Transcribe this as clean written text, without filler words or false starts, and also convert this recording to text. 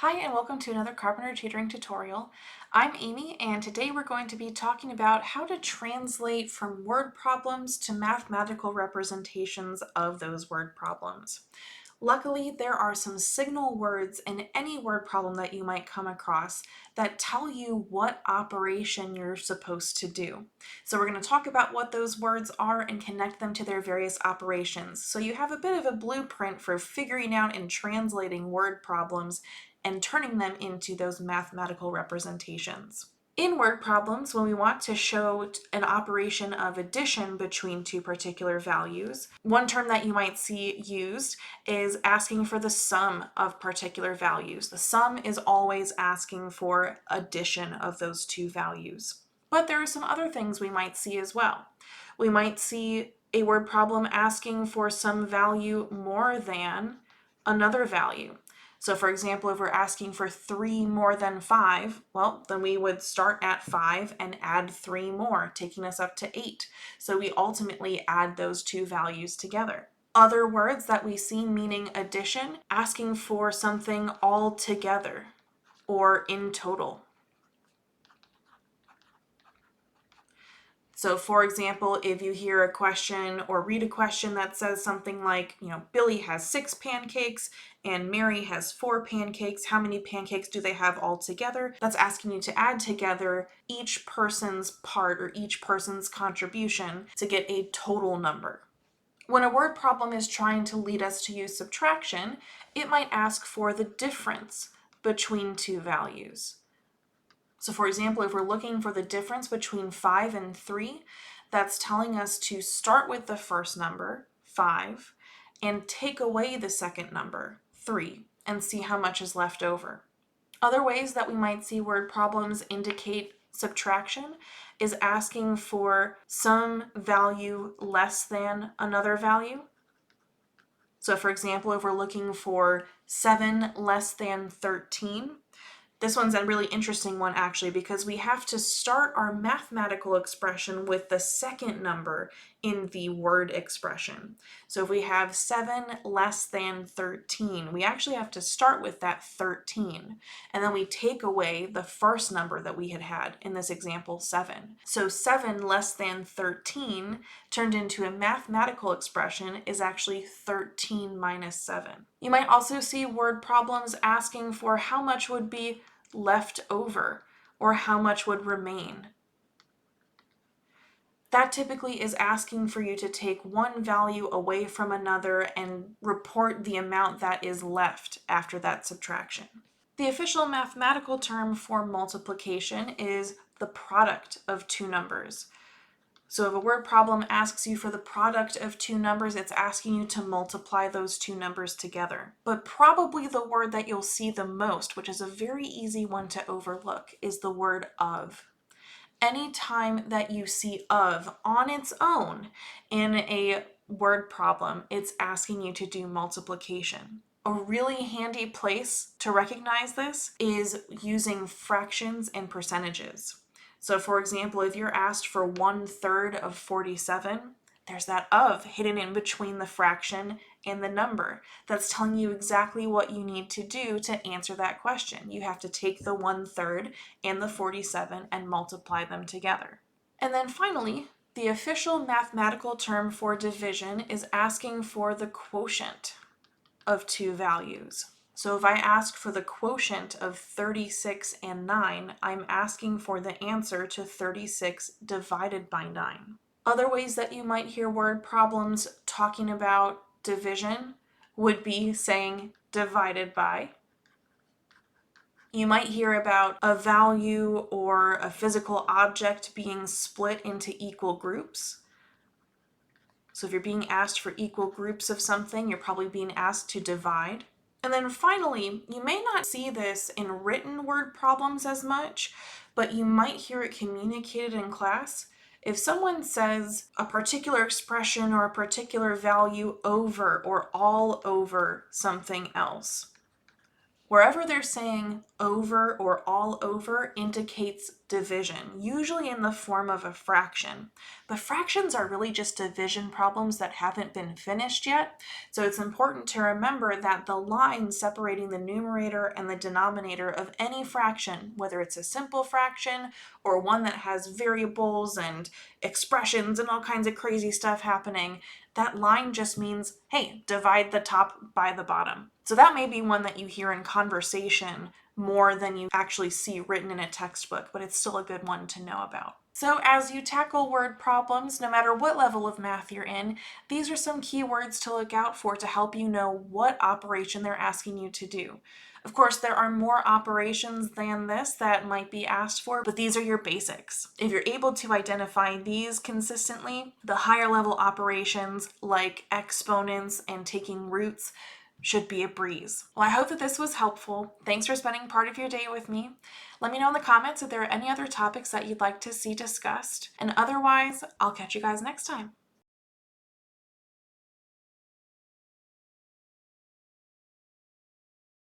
Hi and welcome to another Carpenter Tutoring tutorial. I'm Amy and today we're going to be talking about how to translate from word problems to mathematical representations of those word problems. Luckily, there are some signal words in any word problem that you might come across that tell you what operation you're supposed to do. So we're going to talk about what those words are and connect them to their various operations. So you have a bit of a blueprint for figuring out and translating word problems and turning them into those mathematical representations. In word problems, when we want to show an operation of addition between two particular values, one term that you might see used is asking for the sum of particular values. The sum is always asking for addition of those two values. But there are some other things we might see as well. We might see a word problem asking for some value more than another value. So for example, if we're asking for 3 more than 5, well, then we would start at 5 and add 3 more, taking us up to 8. So we ultimately add those two values together. Other words that we see meaning addition, asking for something all together or in total. So for example, if you hear a question or read a question that says something like, Billy has 6 pancakes and Mary has 4 pancakes, how many pancakes do they have all together? That's asking you to add together each person's part or each person's contribution to get a total number. When a word problem is trying to lead us to use subtraction, it might ask for the difference between two values. So for example, if we're looking for the difference between 5 and 3, that's telling us to start with the first number, 5, and take away the second number, 3, and see how much is left over. Other ways that we might see word problems indicate subtraction is asking for some value less than another value. So for example, if we're looking for 7 less than 13, this one's a really interesting one actually because we have to start our mathematical expression with the second number in the word expression. So if we have 7 less than 13, we actually have to start with that 13. And then we take away the first number that we had in this example, 7. So 7 less than 13 turned into a mathematical expression is actually 13 minus 7. You might also see word problems asking for how much would be left over or how much would remain. That typically is asking for you to take one value away from another and report the amount that is left after that subtraction. The official mathematical term for multiplication is the product of two numbers. So if a word problem asks you for the product of two numbers, it's asking you to multiply those two numbers together. But probably the word that you'll see the most, which is a very easy one to overlook, is the word of. Anytime that you see of on its own in a word problem, it's asking you to do multiplication. A really handy place to recognize this is using fractions and percentages. So for example, if you're asked for 1/3 of 47, there's that of hidden in between the fraction and the number. That's telling you exactly what you need to do to answer that question. You have to take the 1/3 and the 47 and multiply them together. And then finally, the official mathematical term for division is asking for the quotient of two values. So if I ask for the quotient of 36 and 9, I'm asking for the answer to 36 divided by 9. Other ways that you might hear word problems talking about division would be saying divided by. You might hear about a value or a physical object being split into equal groups. So if you're being asked for equal groups of something, you're probably being asked to divide. And then finally, you may not see this in written word problems as much, but you might hear it communicated in class. If someone says a particular expression or a particular value over or all over something else, wherever they're saying over or all over indicates division, usually in the form of a fraction. But fractions are really just division problems that haven't been finished yet. So it's important to remember that the line separating the numerator and the denominator of any fraction, whether it's a simple fraction or one that has variables and expressions and all kinds of crazy stuff happening, that line just means, hey, divide the top by the bottom. So that may be one that you hear in conversation more than you actually see written in a textbook, but it's still a good one to know about. So as you tackle word problems, no matter what level of math you're in, these are some key words to look out for to help you know what operation they're asking you to do. Of course, there are more operations than this that might be asked for, but these are your basics. If you're able to identify these consistently, the higher level operations like exponents and taking roots should be a breeze. Well, I hope that this was helpful. Thanks for spending part of your day with me. Let me know in the comments if there are any other topics that you'd like to see discussed. And otherwise, I'll catch you guys next time.